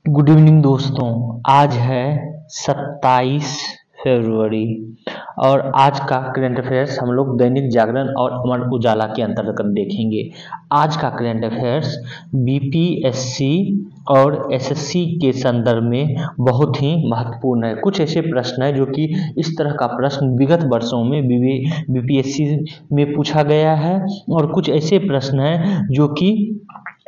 Good evening दोस्तों। आज है 27 फरवरी और आज का करंट अफेयर्स हम लोग दैनिक जागरण और अमर उजाला के अंतर्गत देखेंगे। आज का करंट अफेयर्स बीपीएससी और एसएससी के संदर्भ में बहुत ही महत्वपूर्ण है। कुछ ऐसे प्रश्न हैं जो कि इस तरह का प्रश्न विगत वर्षों में बीपीएससी में पूछा गया है और कुछ ऐसे प्रश्न हैं जो कि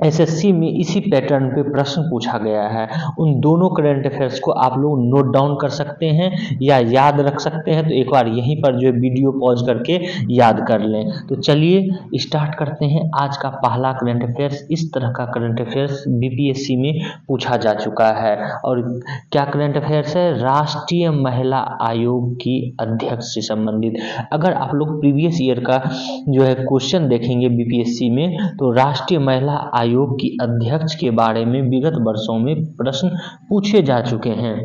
एसएससी में इसी पैटर्न पे प्रश्न पूछा गया है। उन दोनों करंट अफेयर्स को आप लोग नोट डाउन कर सकते हैं या याद रख सकते हैं, तो एक बार यहीं पर जो है वीडियो पॉज करके याद कर लें। तो चलिए स्टार्ट करते हैं। आज का पहला करंट अफेयर्स, इस तरह का करंट अफेयर्स बीपीएससी में पूछा जा चुका है। और क्या करंट अफेयर्स है? राष्ट्रीय महिला आयोग की अध्यक्ष से संबंधित। अगर आप लोग प्रीवियस ईयर का जो है क्वेश्चन देखेंगे बीपीएससी में, तो राष्ट्रीय महिला आयोग की अध्यक्ष के बारे में विगत वर्षों में प्रश्न पूछे जा चुके हैं।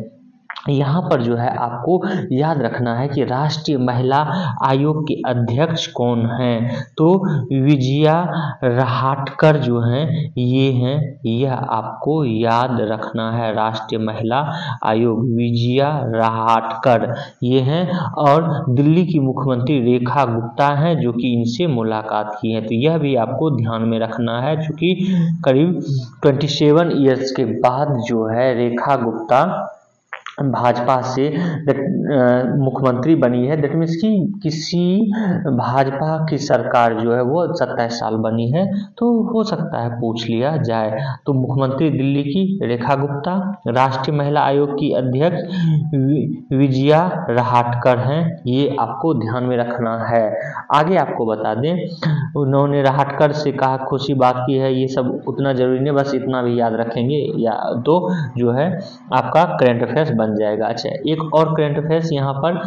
यहाँ पर जो है आपको याद रखना है कि राष्ट्रीय महिला आयोग के अध्यक्ष कौन हैं, तो विजया रहाटकर जो हैं ये हैं, यह आपको याद रखना है। राष्ट्रीय महिला आयोग विजया रहाटकर ये हैं। और दिल्ली की मुख्यमंत्री रेखा गुप्ता हैं जो कि इनसे मुलाकात की है, तो यह भी आपको ध्यान में रखना है। चूँकि करीब 27 ईयर्स के बाद जो है रेखा गुप्ता भाजपा से मुख्यमंत्री बनी है। दैट मीन्स कि किसी भाजपा की सरकार जो है वो 27 साल बनी है, तो हो सकता है पूछ लिया जाए। तो मुख्यमंत्री दिल्ली की रेखा गुप्ता, राष्ट्रीय महिला आयोग की अध्यक्ष विजया रहाटकर हैं, ये आपको ध्यान में रखना है। आगे आपको बता दें, उन्होंने रहाटकर से कहा खुशी बात की है, ये सब उतना जरूरी नहीं, बस इतना भी याद रखेंगे या तो जो है आपका करंट अफेयर्स बन जाएगा। अच्छा, एक और करंट अफेयर्स यहाँ पर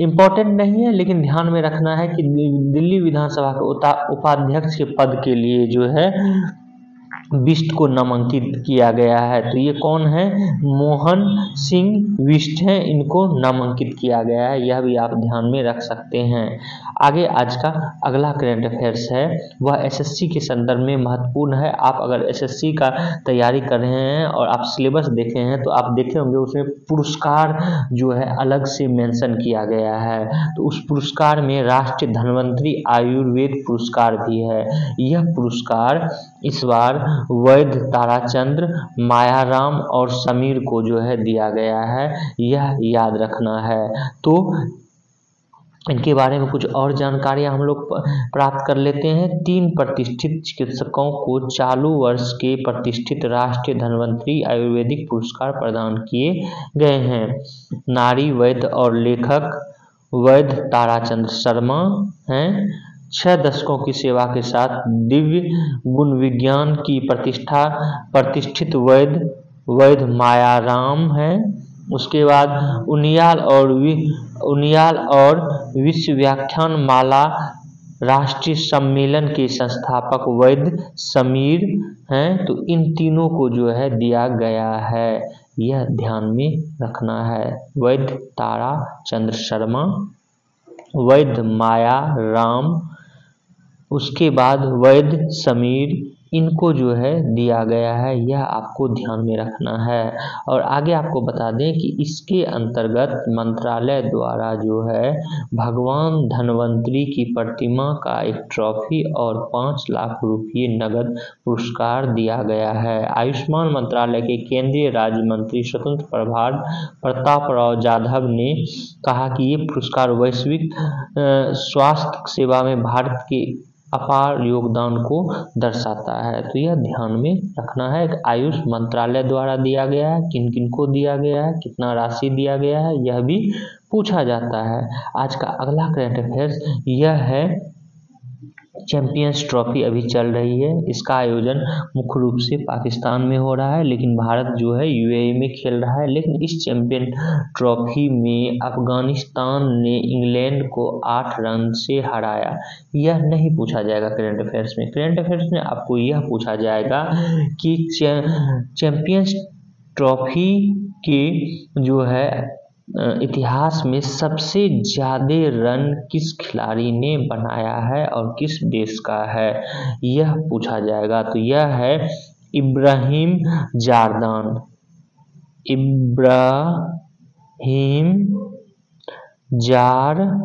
इम्पोर्टेंट नहीं है लेकिन ध्यान में रखना है कि दिल्ली विधानसभा के उपाध्यक्ष के पद के लिए जो है बिष्ट को नामांकित किया गया है। तो ये कौन है? मोहन सिंह बिष्ट हैं, इनको नामांकित किया गया है, यह भी आप ध्यान में रख सकते हैं। आगे आज का अगला करंट अफेयर्स है वह एसएससी के संदर्भ में महत्वपूर्ण है। आप अगर एसएससी का तैयारी कर रहे हैं और आप सिलेबस देखे हैं तो आप देखे होंगे उसमें पुरस्कार जो है अलग से मेंशन किया गया है। तो उस पुरस्कार में राष्ट्रीय धन्वंतरी आयुर्वेद पुरस्कार भी है। यह पुरस्कार इस बार वैद्य ताराचंद्र, मायाराम और समीर को जो है दिया गया है, यह याद रखना है। तो इनके बारे में कुछ और जानकारियां हम लोग प्राप्त कर लेते हैं। 3 प्रतिष्ठित चिकित्सकों को चालू वर्ष के प्रतिष्ठित राष्ट्रीय धन्वंतरी आयुर्वेदिक पुरस्कार प्रदान किए गए हैं। नारी वैद्य और लेखक वैद्य ताराचंद्र शर्मा हैं। 6 दशकों की सेवा के साथ दिव्य गुण विज्ञान की प्रतिष्ठित वैद्य मायाराम हैं। उसके बाद उनियाल और विश्व व्याख्यान माला राष्ट्रीय सम्मेलन के संस्थापक वैद्य समीर हैं। तो इन तीनों को जो है दिया गया है, यह ध्यान में रखना है। वैद्य ताराचंद्र शर्मा, वैद्य मायाराम, उसके बाद वैद्य समीर, इनको जो है दिया गया है, यह आपको ध्यान में रखना है। और आगे आपको बता दें कि इसके अंतर्गत मंत्रालय द्वारा जो है भगवान धन्वंतरी की प्रतिमा का एक ट्रॉफी और 5 लाख रुपये नगद पुरस्कार दिया गया है। आयुष्मान मंत्रालय के केंद्रीय राज्य मंत्री स्वतंत्र प्रभार प्रताप राव जाधव ने कहा कि ये पुरस्कार वैश्विक स्वास्थ्य सेवा में भारत के अपार योगदान को दर्शाता है। तो यह ध्यान में रखना है कि आयुष मंत्रालय द्वारा दिया गया है, किन किन को दिया गया है, कितना राशि दिया गया है, यह भी पूछा जाता है। आज का अगला करंट अफेयर्स यह है चैंपियंस ट्रॉफी अभी चल रही है। इसका आयोजन मुख्य रूप से पाकिस्तान में हो रहा है, लेकिन भारत जो है यूएई में खेल रहा है। लेकिन इस चैंपियन ट्रॉफी में अफगानिस्तान ने इंग्लैंड को 8 रन से हराया। यह नहीं पूछा जाएगा करंट अफेयर्स में। करंट अफेयर्स में आपको यह पूछा जाएगा कि चैंपियंस ट्रॉफी के जो है इतिहास में सबसे ज़्यादा रन किस खिलाड़ी ने बनाया है और किस देश का है, यह पूछा जाएगा। तो यह है इब्राहिम जारदान। इब्राहिम जादरान।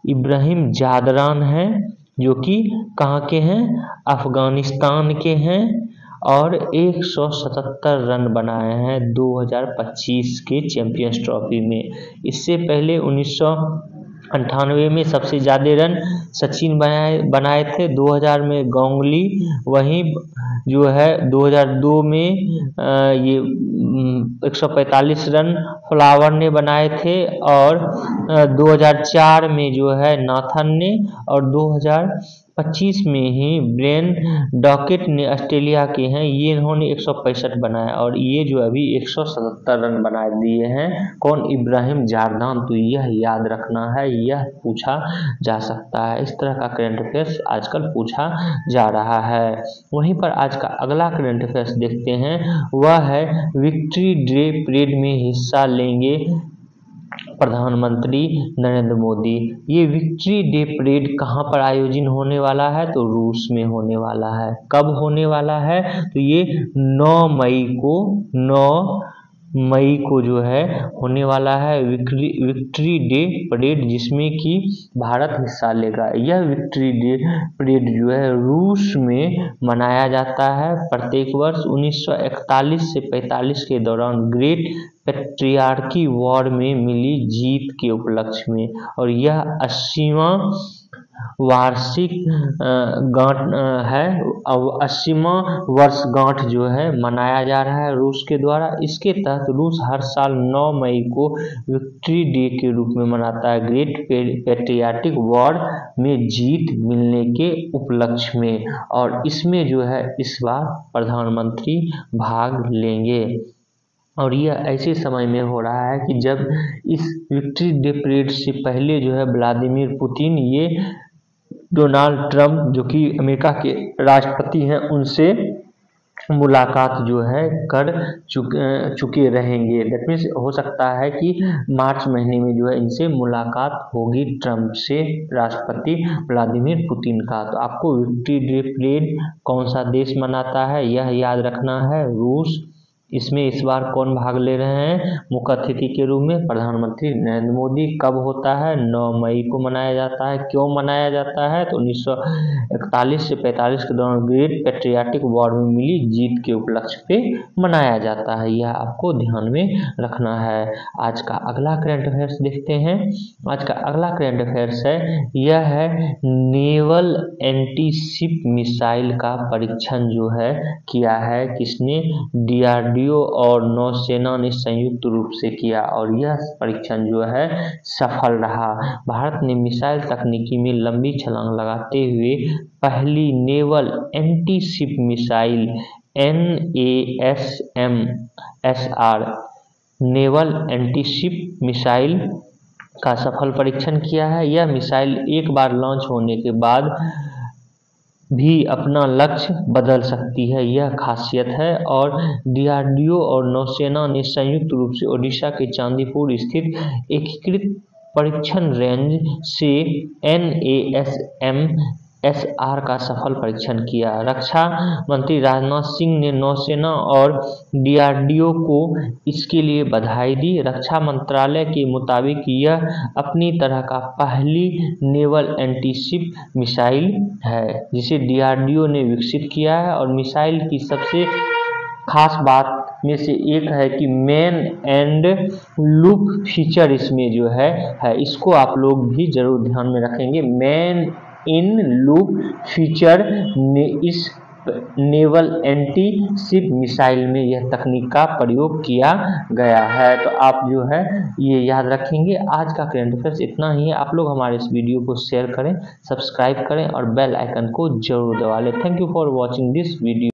इब्राहिम जादरान है जो कि कहाँ के हैं, अफगानिस्तान के हैं और 177 रन बनाए हैं 2025 के चैंपियंस ट्रॉफी में। इससे पहले 1998 में सबसे ज़्यादा रन सचिन बनाए थे, 2000 में गांगुली, वहीं जो है 2002 में ये 145 रन फ्लावर ने बनाए थे और 2004 में जो है नाथन ने और 2025 में ही ब्रेन डॉकेट ने, ऑस्ट्रेलिया के हैं, ये इन्होंने 165 बनाए और ये जो अभी 177 रन बना दिए हैं। कौन, इब्राहिम जारदान। तो यह याद रखना है, यह पूछा जा सकता है। इस तरह का करंट अफेयर्स आजकल पूछा जा रहा है। वहीं पर आज का अगला करंट अफेयर्स देखते हैं, वह है विक्ट्री डे परेड में हिस्सा लेंगे प्रधानमंत्री नरेंद्र मोदी। ये विक्ट्री डे परेड कहाँ पर आयोजन होने वाला है, तो रूस में होने वाला है। कब होने वाला है, तो ये 9 मई को जो है होने वाला है विक्ट्री डे परेड, जिसमें कि भारत हिस्सा लेगा। यह विक्ट्री डे परेड जो है रूस में मनाया जाता है प्रत्येक वर्ष। 1941 से 45 के दौरान ग्रेट पैट्रियार्की वॉर में मिली जीत के उपलक्ष्य में, और यह 80वां वार्षिक गांठ है, 80वां वर्षगांठ जो है मनाया जा रहा है रूस के द्वारा। इसके तहत रूस हर साल 9 मई को विक्ट्री डे के रूप में मनाता है, ग्रेट पैट्रियाटिक वॉर में जीत मिलने के उपलक्ष्य में। और इसमें जो है इस बार प्रधानमंत्री भाग लेंगे और यह ऐसे समय में हो रहा है कि जब इस विक्ट्री डे परेड से पहले जो है व्लादिमीर पुतिन ये डोनाल्ड ट्रंप जो कि अमेरिका के राष्ट्रपति हैं उनसे मुलाकात जो है कर चुके रहेंगे। दैट मीन्स हो सकता है कि मार्च महीने में जो है इनसे मुलाकात होगी ट्रंप से, राष्ट्रपति व्लादिमीर पुतिन का। तो आपको विक्ट्री डे परेड कौन सा देश मनाता है यह याद रखना है, रूस। इसमें इस बार कौन भाग ले रहे हैं, मुख्य अतिथि के रूप में प्रधानमंत्री नरेंद्र मोदी। कब होता है, 9 मई को मनाया जाता है। क्यों मनाया जाता है, तो 1941 से 45 के दौरान ग्रेट पैट्रियाटिक वॉर में मिली जीत के उपलक्ष्य पे मनाया जाता है। यह आपको ध्यान में रखना है। आज का अगला करंट अफेयर्स देखते हैं। आज का अगला करंट अफेयर्स है, यह है नेवल एंटी शिप मिसाइल का परीक्षण जो है किया है किसने, DRDO और नौसेना ने संयुक्त रूप से किया और यह परीक्षण जो है सफल रहा। भारत ने मिसाइल तकनीकी में लंबी छलांग लगाते हुए पहली naval anti ship missile NASMSR naval anti ship missile का सफल परीक्षण किया है। यह मिसाइल एक बार लॉन्च होने के बाद भी अपना लक्ष्य बदल सकती है, यह खासियत है। और DRDO और नौसेना ने संयुक्त रूप से ओडिशा के चांदीपुर स्थित एकीकृत परीक्षण रेंज से NASMSR का सफल परीक्षण किया। रक्षा मंत्री राजनाथ सिंह ने नौसेना और DRDO को इसके लिए बधाई दी। रक्षा मंत्रालय के मुताबिक यह अपनी तरह का पहली नेवल एंटी शिप मिसाइल है जिसे DRDO ने विकसित किया है। और मिसाइल की सबसे खास बात में से एक है कि मैन एंड लूप फीचर इसमें जो है इसको आप लोग भी जरूर ध्यान में रखेंगे। मैन इन लूप फीचर ने इस नेवल एंटी शिप मिसाइल में यह तकनीक का प्रयोग किया गया है। तो आप जो है ये याद रखेंगे। आज का करंट अफेयर्स इतना ही है। आप लोग हमारे इस वीडियो को शेयर करें, सब्सक्राइब करें और बेल आइकन को जरूर दबा लें। Thank you for watching this video.